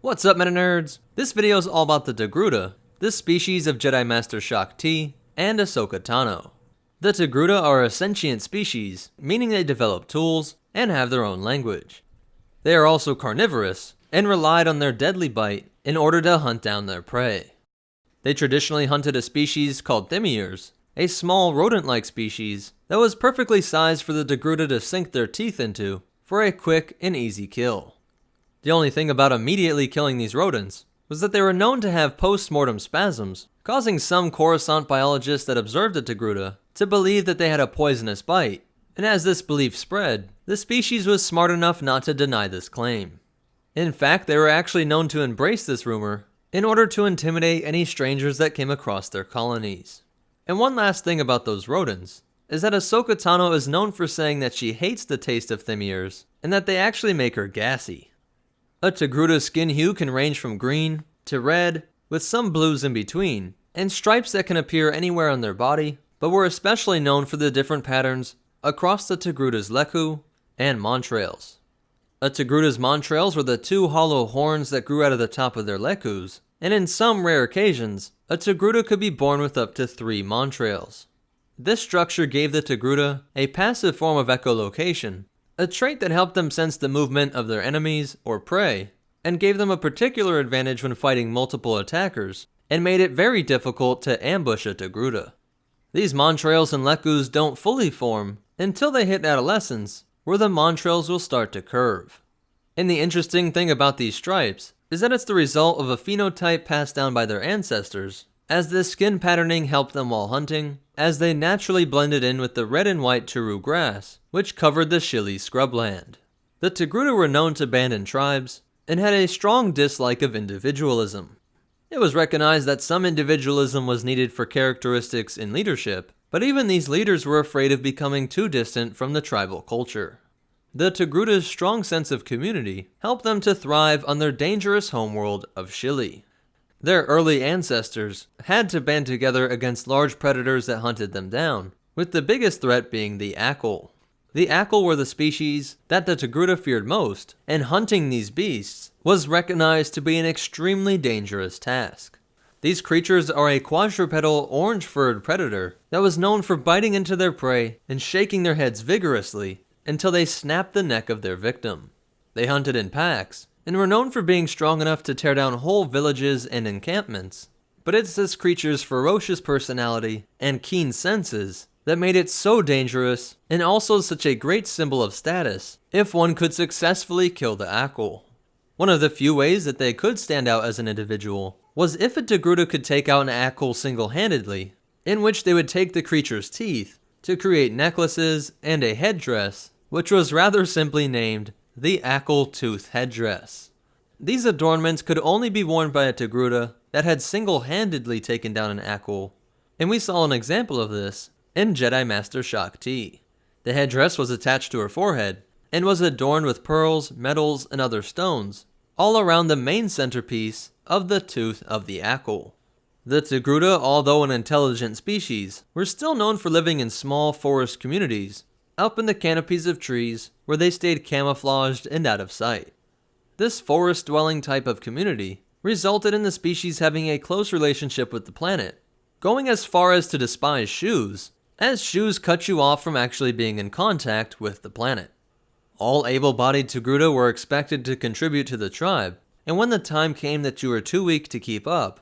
What's up, meta nerds? This video is all about the Togruta, this species of Jedi Master Shaak Ti and Ahsoka Tano. The Togruta are a sentient species, meaning they develop tools and have their own language. They are also carnivorous and relied on their deadly bite in order to hunt down their prey. They traditionally hunted a species called Thymirs, a small rodent-like species that was perfectly sized for the Togruta to sink their teeth into for a quick and easy kill. The only thing about immediately killing these rodents was that they were known to have post-mortem spasms, causing some Coruscant biologists that observed the Togruta to believe that they had a poisonous bite, and as this belief spread, the species was smart enough not to deny this claim. In fact, they were actually known to embrace this rumor in order to intimidate any strangers that came across their colonies. And one last thing about those rodents is that Ahsoka Tano is known for saying that she hates the taste of Thymirs and that they actually make her gassy. A Togruta's skin hue can range from green to red, with some blues in between, and stripes that can appear anywhere on their body, but were especially known for the different patterns across the Togruta's Lekku and montrails. A Togruta's montrails were the two hollow horns that grew out of the top of their Lekkus, and in some rare occasions, a Togruta could be born with up to 3 montrails. This structure gave the Togruta a passive form of echolocation, a trait that helped them sense the movement of their enemies or prey, and gave them a particular advantage when fighting multiple attackers, and made it very difficult to ambush a Togruta. These montrails and Lekkus don't fully form until they hit adolescence, where the montrails will start to curve. And the interesting thing about these stripes is that it's the result of a phenotype passed down by their ancestors, as this skin patterning helped them while hunting, as they naturally blended in with the red and white Turu grass, which covered the Shili scrubland. The Togruta were known to abandon tribes, and had a strong dislike of individualism. It was recognized that some individualism was needed for characteristics in leadership, but even these leaders were afraid of becoming too distant from the tribal culture. The Togruta's strong sense of community helped them to thrive on their dangerous homeworld of Shili. Their early ancestors had to band together against large predators that hunted them down, with the biggest threat being the Akul. The Akul were the species that the Togruta feared most, and hunting these beasts was recognized to be an extremely dangerous task. These creatures are a quadrupedal orange-furred predator that was known for biting into their prey and shaking their heads vigorously until they snapped the neck of their victim. They hunted in packs, and were known for being strong enough to tear down whole villages and encampments. But it's this creature's ferocious personality and keen senses that made it so dangerous, and also such a great symbol of status if one could successfully kill the Akul. One of the few ways that they could stand out as an individual was if a Togruta could take out an Akul single-handedly, in which they would take the creature's teeth to create necklaces and a headdress, which was rather simply named the Akul Tooth Headdress. These adornments could only be worn by a Togruta that had single-handedly taken down an Akul, and we saw an example of this in Jedi Master Shaak Ti. The headdress was attached to her forehead, and was adorned with pearls, metals, and other stones, all around the main centerpiece of the tooth of the Akul. The Togruta, although an intelligent species, were still known for living in small forest communities, up in the canopies of trees where they stayed camouflaged and out of sight. This forest-dwelling type of community resulted in the species having a close relationship with the planet, going as far as to despise shoes, as shoes cut you off from actually being in contact with the planet. All able-bodied Togruta were expected to contribute to the tribe, and when the time came that you were too weak to keep up,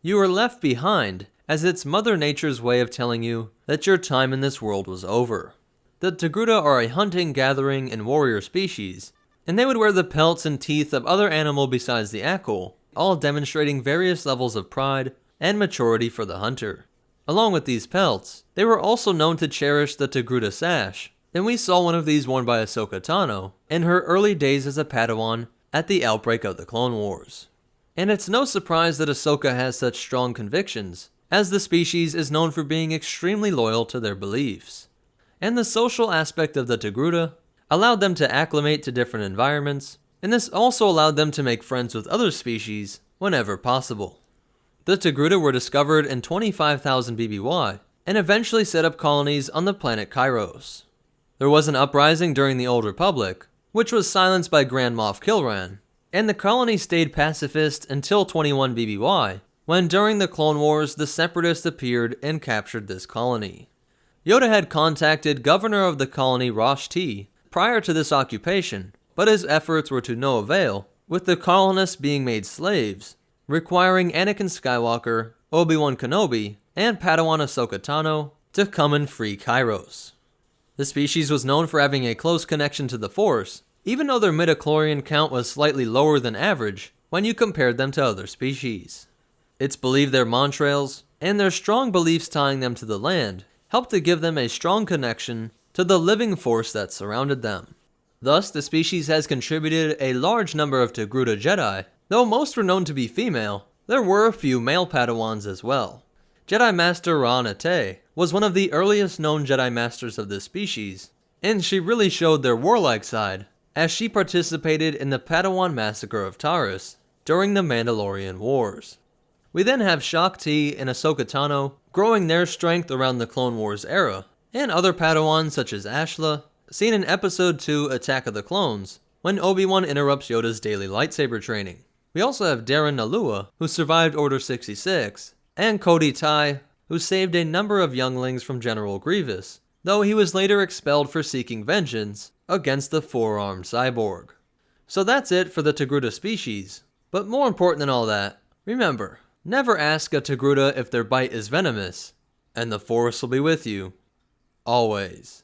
you were left behind, as it's Mother Nature's way of telling you that your time in this world was over. The Togruta are a hunting, gathering, and warrior species, and they would wear the pelts and teeth of other animal besides the Akul, all demonstrating various levels of pride and maturity for the hunter. Along with these pelts, they were also known to cherish the Togruta sash, and we saw one of these worn by Ahsoka Tano in her early days as a Padawan at the outbreak of the Clone Wars. And it's no surprise that Ahsoka has such strong convictions, as the species is known for being extremely loyal to their beliefs. And the social aspect of the Togruta allowed them to acclimate to different environments, and this also allowed them to make friends with other species whenever possible. The Togruta were discovered in 25,000 BBY, and eventually set up colonies on the planet Kairos. There was an uprising during the Old Republic, which was silenced by Grand Moff Kilran, and the colony stayed pacifist until 21 BBY, when during the Clone Wars the Separatists appeared and captured this colony. Yoda had contacted Governor of the colony Shaak Ti prior to this occupation, but his efforts were to no avail, with the colonists being made slaves, requiring Anakin Skywalker, Obi-Wan Kenobi, and Padawan Ahsoka Tano to come and free Kairos. The species was known for having a close connection to the Force, even though their midichlorian count was slightly lower than average when you compared them to other species. It's believed their montrails, and their strong beliefs tying them to the land, helped to give them a strong connection to the living force that surrounded them. Thus, the species has contributed a large number of Togruta Jedi. Though most were known to be female, there were a few male Padawans as well. Jedi Master Ra'anate was one of the earliest known Jedi Masters of this species, and she really showed their warlike side, as she participated in the Padawan massacre of Taris during the Mandalorian Wars. We then have Shaak Ti and Ahsoka Tano growing their strength around the Clone Wars era, and other Padawans such as Ashla, seen in Episode 2 Attack of the Clones, when Obi-Wan interrupts Yoda's daily lightsaber training. We also have Darren Nalua, who survived Order 66, and Cody Tai, who saved a number of younglings from General Grievous, though he was later expelled for seeking vengeance against the four-armed cyborg. So that's it for the Togruta species, but more important than all that, remember, never ask a Togruta if their bite is venomous, and the Force will be with you, always.